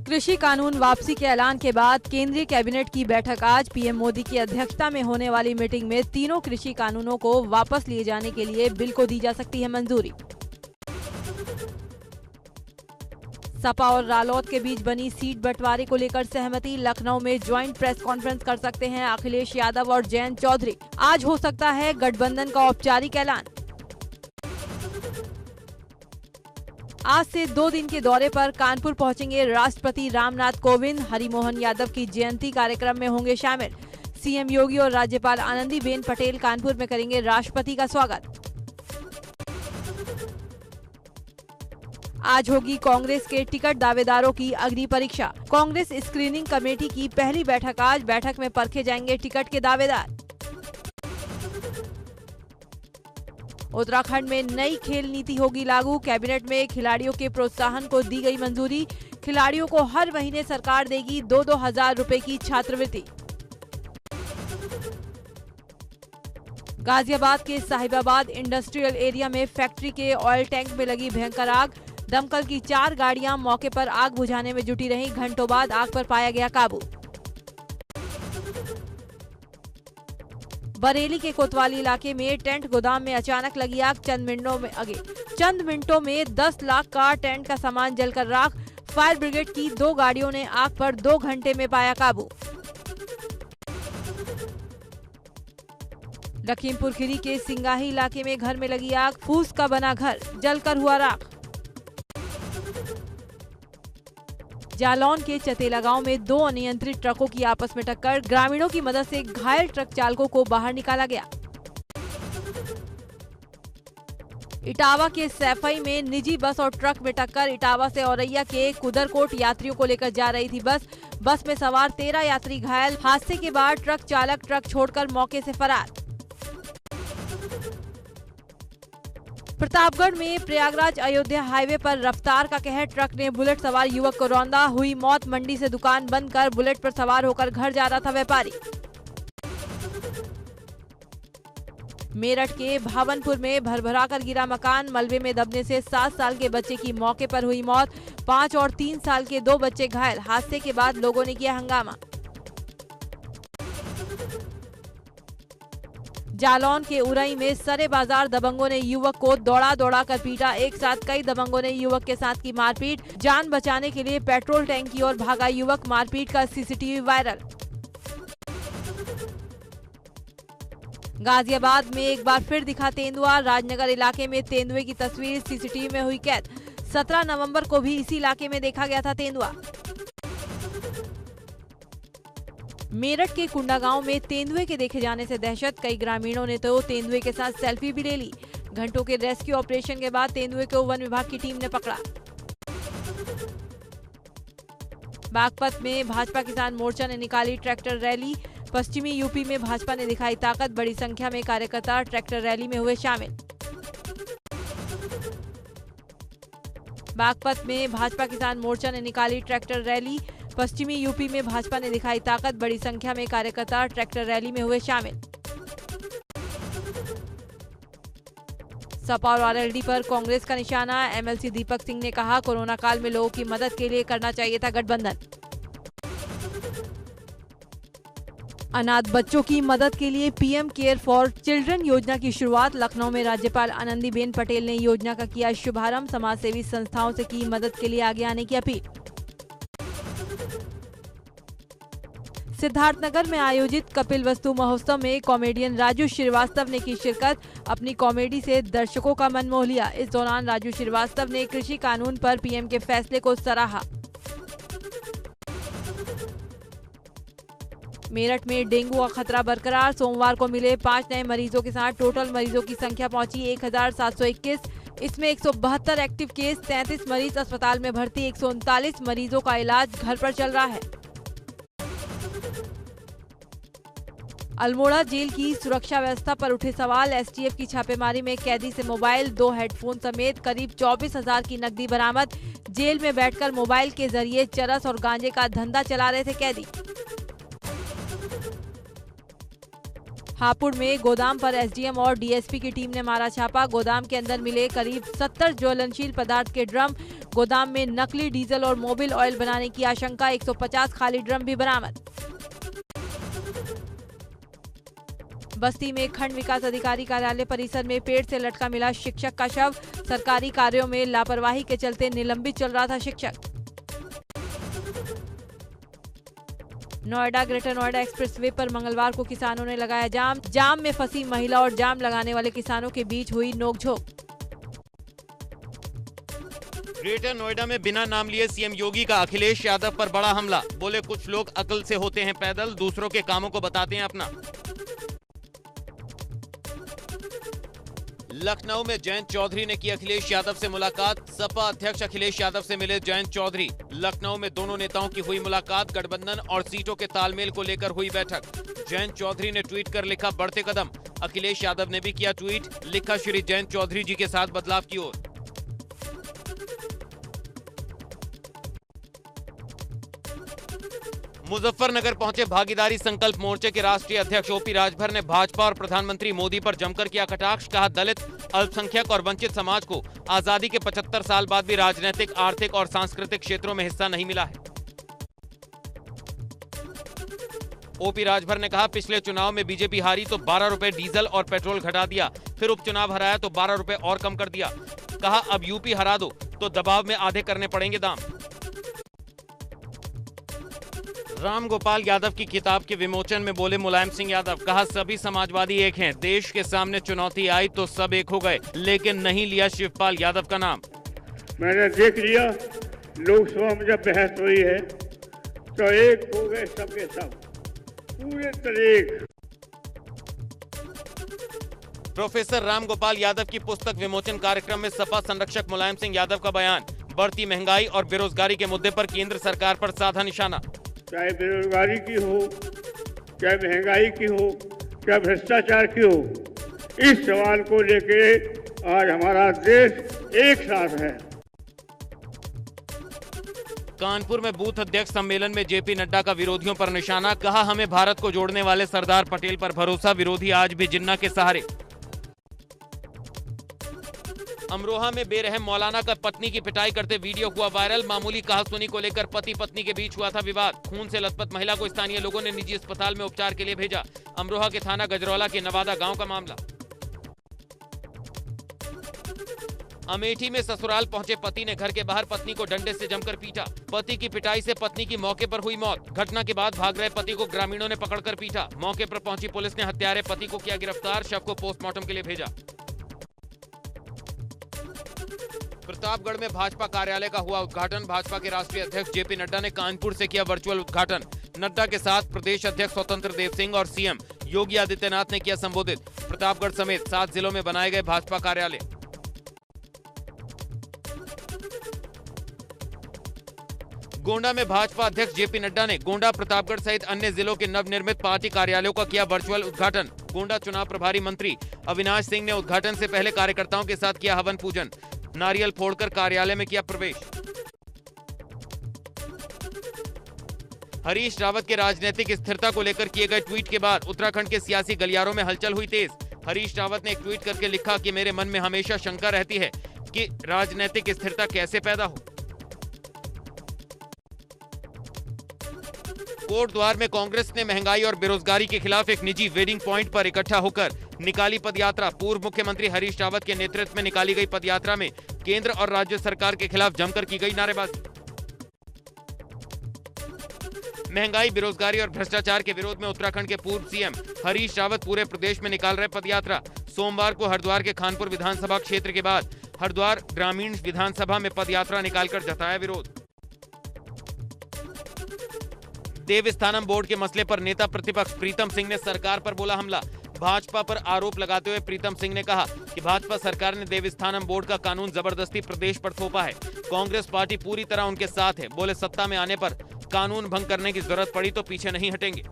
कृषि कानून वापसी के ऐलान के बाद केंद्रीय कैबिनेट की बैठक आज। पीएम मोदी की अध्यक्षता में होने वाली मीटिंग में तीनों कृषि कानूनों को वापस लिए जाने के लिए बिल को दी जा सकती है मंजूरी। सपा और रालोद के बीच बनी सीट बंटवारे को लेकर सहमति। लखनऊ में ज्वाइंट प्रेस कॉन्फ्रेंस कर सकते हैं अखिलेश यादव और जयंत चौधरी। आज हो सकता है गठबंधन का औपचारिक ऐलान। आज से 2 दिन के दौरे पर कानपुर पहुंचेंगे राष्ट्रपति रामनाथ कोविंद। हरिमोहन यादव की जयंती कार्यक्रम में होंगे शामिल। सीएम योगी और राज्यपाल आनंदीबेन पटेल कानपुर में करेंगे राष्ट्रपति का स्वागत। आज होगी कांग्रेस के टिकट दावेदारों की अग्नि परीक्षा। कांग्रेस स्क्रीनिंग कमेटी की पहली बैठक आज। बैठक में परखे जाएंगे टिकट के दावेदार। उत्तराखंड में नई खेल नीति होगी लागू। कैबिनेट में खिलाड़ियों के प्रोत्साहन को दी गई मंजूरी। खिलाड़ियों को हर महीने सरकार देगी 2-2 हजार रुपए की छात्रवृत्ति। गाजियाबाद के साहिबाबाद इंडस्ट्रियल एरिया में फैक्ट्री के ऑयल टैंक में लगी भयंकर आग। दमकल की 4 गाड़ियां मौके पर आग बुझाने में जुटी रहीं। घंटों बाद आग पर पाया गया काबू। बरेली के कोतवाली इलाके में टेंट गोदाम में अचानक लगी आग। चंद मिनटों में 10 लाख का टेंट का सामान जलकर राख। फायर ब्रिगेड की 2 गाड़ियों ने आग पर 2 घंटे में पाया काबू। लखीमपुर खीरी के सिंगाही इलाके में घर में लगी आग। फूस का बना घर जलकर हुआ राख। जालौन के चतेला गांव में 2 अनियंत्रित ट्रकों की आपस में टक्कर। ग्रामीणों की मदद से घायल ट्रक चालकों को बाहर निकाला गया। इटावा के सैफई में निजी बस और ट्रक में टक्कर। इटावा से औरैया के कुदरकोट यात्रियों को लेकर जा रही थी बस में सवार 13 यात्री घायल। हादसे के बाद ट्रक चालक ट्रक छोड़कर मौके से फरार। प्रतापगढ़ में प्रयागराज अयोध्या हाईवे पर रफ्तार का कहर। ट्रक ने बुलेट सवार युवक को रौंदा। हुई मौत। मंडी से दुकान बंद कर बुलेट पर सवार होकर घर जा रहा था व्यापारी। मेरठ के भावनपुर में भरभरा कर गिरा मकान। मलबे में दबने से 7 साल के बच्चे की मौके पर हुई मौत। 5 और 3 साल के 2 बच्चे घायल। हादसे के बाद लोगों ने किया हंगामा। जालौन के उरई में सरे बाजार दबंगों ने युवक को दौड़ा कर पीटा। एक साथ कई दबंगों ने युवक के साथ की मारपीट। जान बचाने के लिए पेट्रोल टैंक की ओर भागा युवक। मारपीट का सीसीटीवी वायरल। गाजियाबाद में एक बार फिर दिखा तेंदुआ। राजनगर इलाके में तेंदुए की तस्वीर सीसीटीवी में हुई कैद। 17 नवंबर को भी इसी इलाके में देखा गया था तेंदुआ। मेरठ के कुंडा गांव में तेंदुए के देखे जाने से दहशत। कई ग्रामीणों ने तो तेंदुए के साथ सेल्फी भी ले ली। घंटों के रेस्क्यू ऑपरेशन के बाद तेंदुए को वन विभाग की टीम ने पकड़ा। बागपत में भाजपा किसान मोर्चा ने निकाली ट्रैक्टर रैली। पश्चिमी यूपी में भाजपा ने दिखाई ताकत। बड़ी संख्या में कार्यकर्ता ट्रैक्टर रैली में हुए शामिल। बागपत में भाजपा किसान मोर्चा ने निकाली ट्रैक्टर रैली। पश्चिमी यूपी में भाजपा ने दिखाई ताकत। बड़ी संख्या में कार्यकर्ता ट्रैक्टर रैली में हुए शामिल। सपा और आरएलडी पर कांग्रेस का निशाना। एमएलसी दीपक सिंह ने कहा, कोरोना काल में लोगों की मदद के लिए करना चाहिए था गठबंधन। अनाथ बच्चों की मदद के लिए पीएम केयर फॉर चिल्ड्रन योजना की शुरुआत। लखनऊ में राज्यपाल आनंदीबेन पटेल ने योजना का किया शुभारंभ। समाजसेवी संस्थाओं से की मदद के लिए आगे आने की अपील। सिद्धार्थनगर में आयोजित कपिल वस्तु महोत्सव में कॉमेडियन राजू श्रीवास्तव ने की शिरकत। अपनी कॉमेडी से दर्शकों का मन मोह लिया। इस दौरान राजू श्रीवास्तव ने कृषि कानून पर पीएम के फैसले को सराहा। मेरठ में डेंगू का खतरा बरकरार। सोमवार को मिले 5 नए मरीजों के साथ टोटल मरीजों की संख्या पहुंची 1721। इसमें 172 एक्टिव केस, 33 मरीज अस्पताल में भर्ती, 139 मरीजों का इलाज घर पर चल रहा है। अल्मोड़ा जेल की सुरक्षा व्यवस्था पर उठे सवाल। एसटीएफ की छापेमारी में कैदी से मोबाइल, 2 हेडफोन समेत करीब 24,000 की नकदी बरामद। जेल में बैठकर मोबाइल के जरिए चरस और गांजे का धंधा चला रहे थे कैदी। हापुड़ में गोदाम पर एसडीएम और डीएसपी की टीम ने मारा छापा। गोदाम के अंदर मिले करीब 70 ज्वलनशील पदार्थ के ड्रम। गोदाम में नकली डीजल और मोबिल ऑयल बनाने की आशंका, 150 खाली ड्रम भी बरामद। बस्ती में खंड विकास अधिकारी कार्यालय परिसर में पेड़ से लटका मिला शिक्षक का शव, सरकारी कार्यों में लापरवाही के चलते निलंबित चल रहा था शिक्षक। नोएडा ग्रेटर नोएडा एक्सप्रेसवे पर मंगलवार को किसानों ने लगाया जाम में फंसी महिला और जाम लगाने वाले किसानों के बीच हुई नोकझोंक। ग्रेटर नोएडा में बिना नाम लिए सीएम योगी का अखिलेश यादव पर बड़ा हमला, बोले कुछ लोग अकल से होते हैं पैदल, दूसरों के कामों को बताते हैं अपना। लखनऊ में जयंत चौधरी ने की अखिलेश यादव से मुलाकात, सपा अध्यक्ष अखिलेश यादव से मिले जयंत चौधरी। लखनऊ में दोनों नेताओं की हुई मुलाकात, गठबंधन और सीटों के तालमेल को लेकर हुई बैठक। जयंत चौधरी ने ट्वीट कर लिखा बढ़ते कदम, अखिलेश यादव ने भी किया ट्वीट, लिखा श्री जयंत चौधरी जी के साथ बदलाव की ओर। मुजफ्फरनगर पहुंचे भागीदारी संकल्प मोर्चे के राष्ट्रीय अध्यक्ष ओपी राजभर ने भाजपा और प्रधानमंत्री मोदी पर जमकर किया कटाक्ष, कहा दलित, अल्पसंख्यक और वंचित समाज को आजादी के 75 साल बाद भी राजनीतिक, आर्थिक और सांस्कृतिक क्षेत्रों में हिस्सा नहीं मिला है। ओपी राजभर ने कहा पिछले चुनाव में बीजेपी हारी तो 12 रुपए डीजल और पेट्रोल घटा दिया, फिर उपचुनाव हराया तो 12 रुपए और कम कर दिया। कहा अब यूपी हरा दो तो दबाव में आधे करने पड़ेंगे दाम। राम गोपाल यादव की किताब के विमोचन में बोले मुलायम सिंह यादव, कहा सभी समाजवादी एक हैं, देश के सामने चुनौती आई तो सब एक हो गए, लेकिन नहीं लिया शिवपाल यादव का नाम। मैंने देख लिया लोकसभा में जब बहस हुई है तो एक हो गए सबके सब, पूरे तरह। प्रोफेसर राम गोपाल यादव की पुस्तक विमोचन कार्यक्रम में सपा संरक्षक मुलायम सिंह यादव का बयान, बढ़ती महंगाई और बेरोजगारी के मुद्दे पर केंद्र सरकार पर साधा निशाना। चाहे बेरोजगारी की हो, चाहे महंगाई की हो, चाहे भ्रष्टाचार की हो, इस सवाल को लेके आज हमारा देश एक साथ है। कानपुर में बूथ अध्यक्ष सम्मेलन में जेपी नड्डा का विरोधियों पर निशाना, कहा हमें भारत को जोड़ने वाले सरदार पटेल पर भरोसा, विरोधी आज भी जिन्ना के सहारे। अमरोहा में बेरहम मौलाना का पत्नी की पिटाई करते वीडियो हुआ वायरल, मामूली कहासुनी को लेकर पति पत्नी के बीच हुआ था विवाद, खून से लथपथ महिला को स्थानीय लोगों ने निजी अस्पताल में उपचार के लिए भेजा। अमरोहा के थाना गजरौला के नवादा गांव का मामला। अमेठी में ससुराल पहुंचे पति ने घर के बाहर पत्नी को डंडे से जमकर पीटा, पति की पिटाई से पत्नी की मौके पर हुई मौत। घटना के बाद भाग रहे पति को ग्रामीणों ने पकड़कर पीटा, मौके पर पहुंची पुलिस ने हत्यारे पति को किया गिरफ्तार, शव को पोस्टमार्टम के लिए भेजा। प्रतापगढ़ में भाजपा कार्यालय का हुआ उद्घाटन, भाजपा के राष्ट्रीय अध्यक्ष जेपी नड्डा ने कानपुर से किया वर्चुअल उद्घाटन। नड्डा के साथ प्रदेश अध्यक्ष स्वतंत्र देव सिंह और सीएम योगी आदित्यनाथ ने किया संबोधित। प्रतापगढ़ समेत 7 जिलों में बनाए गए भाजपा कार्यालय। गोंडा में भाजपा अध्यक्ष जेपी नड्डा ने गोंडा, प्रतापगढ़ सहित अन्य जिलों के नवनिर्मित पार्टी कार्यालयों का किया वर्चुअल उद्घाटन। गोंडा चुनाव प्रभारी मंत्री अविनाश सिंह ने उद्घाटन से पहले कार्यकर्ताओं के साथ किया हवन पूजन, नारियल फोड़कर कार्यालय में किया प्रवेश। हरीश रावत के राजनीतिक स्थिरता को लेकर किए गए ट्वीट के बाद उत्तराखंड के सियासी गलियारों में हलचल हुई तेज। हरीश रावत ने एक ट्वीट करके लिखा कि मेरे मन में हमेशा शंका रहती है कि राजनीतिक स्थिरता कैसे पैदा हो। कोटद्वार में कांग्रेस ने महंगाई और बेरोजगारी के खिलाफ एक निजी वेडिंग पॉइंट पर इकट्ठा होकर निकाली पदयात्रा। पूर्व मुख्यमंत्री हरीश रावत के नेतृत्व में निकाली गई पदयात्रा में केंद्र और राज्य सरकार के खिलाफ जमकर की गई नारेबाजी। महंगाई, बेरोजगारी और भ्रष्टाचार के विरोध में उत्तराखंड के पूर्व सीएम हरीश रावत पूरे प्रदेश में निकाल रहे पदयात्रा। सोमवार को हरिद्वार के खानपुर विधानसभा क्षेत्र के बाद हरिद्वार ग्रामीण विधानसभा में पदयात्रा निकालकर जताया विरोध। देवस्थानम बोर्ड के मसले पर नेता प्रतिपक्ष प्रीतम सिंह ने सरकार पर बोला हमला। भाजपा पर आरोप लगाते हुए प्रीतम सिंह ने कहा कि भाजपा सरकार ने देवस्थानम बोर्ड का कानून जबरदस्ती प्रदेश पर थोपा है। कांग्रेस पार्टी पूरी तरह उनके साथ है। बोले सत्ता में आने पर कानून भंग करने की जरूरत पड़ी तो पीछे नहीं हटेंगे।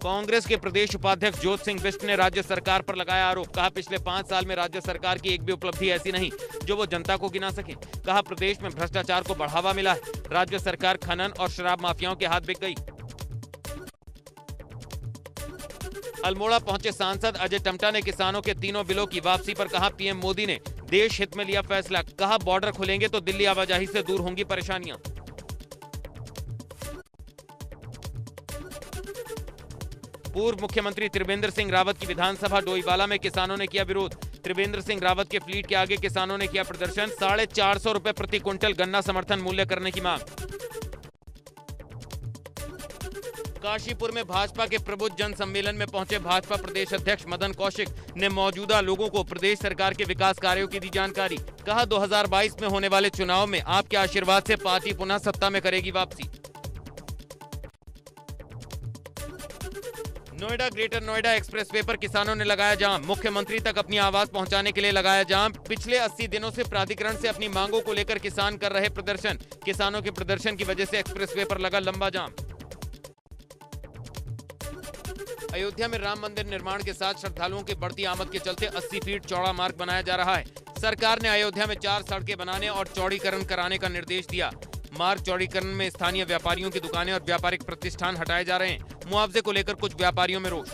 कांग्रेस के प्रदेश उपाध्यक्ष ज्योत सिंह बिष्ट ने राज्य सरकार पर लगाया आरोप। कहा पिछले 5 साल में राज्य सरकार की एक भी उपलब्धि ऐसी नहीं जो वो जनता को गिना सके। कहा प्रदेश में भ्रष्टाचार को बढ़ावा मिला है। राज्य सरकार खनन और शराब माफियाओं के हाथ बिक गई। अल्मोड़ा पहुंचे सांसद अजय टम्टा ने किसानों के तीनों बिलों की वापसी पर कहा, पीएम मोदी ने देश हित में लिया फैसला। कहा, बॉर्डर खुलेंगे तो दिल्ली आवाजाही से दूर होंगी परेशानियां। पूर्व मुख्यमंत्री त्रिवेंद्र सिंह रावत की विधानसभा डोईवाला में किसानों ने किया विरोध। त्रिवेंद्र सिंह रावत के फ्लीट के आगे किसानों ने किया प्रदर्शन। 450 रुपए प्रति क्विंटल गन्ना समर्थन मूल्य करने की मांग। काशीपुर में भाजपा के प्रबुद्ध जन सम्मेलन में पहुंचे भाजपा प्रदेश अध्यक्ष मदन कौशिक ने मौजूदा लोगों को प्रदेश सरकार के विकास कार्यों की दी जानकारी। कहा, 2022 में होने वाले चुनाव में आपके आशीर्वाद से पार्टी पुनः सत्ता में करेगी वापसी। नोएडा ग्रेटर नोएडा एक्सप्रेसवे पर किसानों ने लगाया जाम। मुख्यमंत्री तक अपनी आवाज पहुंचाने के लिए लगाया जाम। पिछले 80 दिनों से प्राधिकरण से अपनी मांगों को लेकर किसान कर रहे प्रदर्शन। किसानों के प्रदर्शन की वजह से एक्सप्रेसवे पर लगा लंबा जाम। अयोध्या में राम मंदिर निर्माण के साथ श्रद्धालुओं की बढ़ती आमद के चलते 80 फीट चौड़ा मार्ग बनाया जा रहा है। सरकार ने अयोध्या में 4 सड़कें बनाने और चौड़ीकरण कराने का निर्देश दिया। मार्ग चौड़ीकरण में स्थानीय व्यापारियों की दुकानें और व्यापारिक प्रतिष्ठान हटाए जा रहे हैं। मुआवजे को लेकर कुछ व्यापारियों में रोष।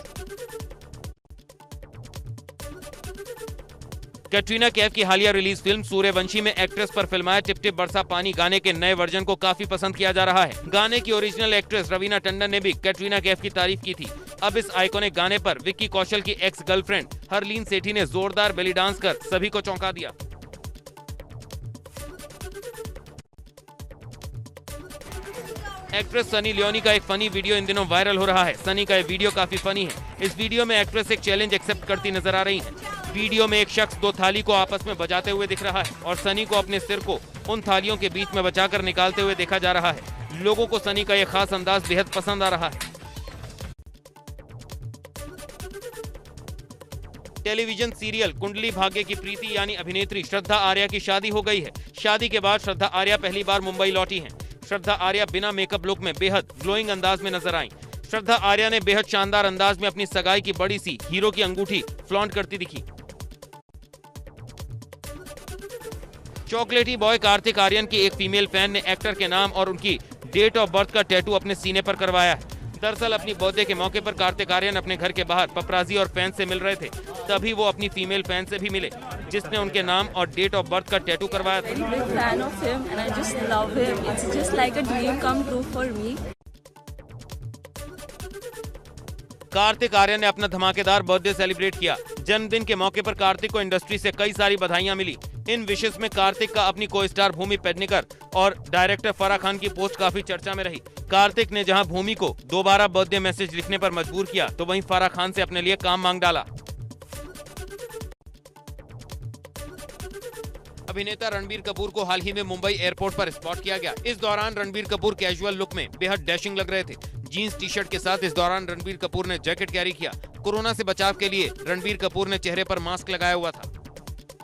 कैटरीना कैफ की हालिया रिलीज फिल्म सूर्यवंशी में एक्ट्रेस पर फिल्माया टिप टिप बरसा पानी गाने के नए वर्जन को काफी पसंद किया जा रहा है। गाने की ओरिजिनल एक्ट्रेस रवीना टंडन ने भी कैटरीना कैफ की तारीफ की थी। अब इस आइकॉनिक गाने पर विक्की कौशल की एक्स गर्लफ्रेंड हरलीन सेठी ने जोरदार बेली डांस कर सभी को चौंका दिया। एक्ट्रेस सनी लियोनी का एक फनी वीडियो इन दिनों वायरल हो रहा है। सनी का ये वीडियो काफी फनी है। इस वीडियो में एक्ट्रेस एक चैलेंज एक्सेप्ट करती नजर आ रही है। वीडियो में एक शख्स 2 थाली को आपस में बजाते हुए दिख रहा है और सनी को अपने सिर को उन थालियों के बीच में बचाकर निकालते हुए देखा जा रहा है। लोगों को सनी का यह खास अंदाज बेहद पसंद आ रहा है। टेलीविजन सीरियल कुंडली भाग्य की प्रीति यानी अभिनेत्री श्रद्धा आर्या की शादी हो गई है। शादी के बाद श्रद्धा आर्या पहली बार मुंबई लौटी हैं। श्रद्धा आर्या बिना मेकअप लुक में बेहद ग्लोइंग अंदाज में नजर आई। श्रद्धा आर्या ने बेहद शानदार अंदाज में अपनी सगाई की बड़ी सी हीरो की अंगूठी फ्लॉन्ट करती दिखी। चॉकलेटी बॉय कार्तिक आर्यन की एक फीमेल फैन ने एक्टर के नाम और उनकी डेट ऑफ बर्थ का टैटू अपने सीने पर करवाया है। दरअसल अपनी बर्थडे के मौके पर कार्तिक आर्यन अपने घर के बाहर पपराजी और फैन से मिल रहे थे। तभी वो अपनी फीमेल फैन से भी मिले जिसने उनके नाम और डेट ऑफ बर्थ का टैटू करवाया था। कार्तिक आर्यन ने अपना धमाकेदार बर्थडे सेलिब्रेट किया। जन्मदिन के मौके पर कार्तिक को इंडस्ट्री से कई सारी बधाइयां मिली। इन विशेष में कार्तिक का अपनी को स्टार भूमि पेडनेकर और डायरेक्टर फराह खान की पोस्ट काफी चर्चा में रही। कार्तिक ने जहां भूमि को दोबारा बर्थडे मैसेज लिखने पर मजबूर किया तो वहीं फराह खान से अपने लिए काम मांग डाला। अभिनेता रणबीर कपूर को हाल ही में मुंबई एयरपोर्ट पर स्पॉट किया गया। इस दौरान रणबीर कपूर कैजुअल लुक में बेहद डैशिंग लग रहे थे। जीन्स टी शर्ट के साथ इस दौरान रणबीर कपूर ने जैकेट कैरी किया। कोरोना से बचाव के लिए रणबीर कपूर ने चेहरे पर मास्क लगाया हुआ था।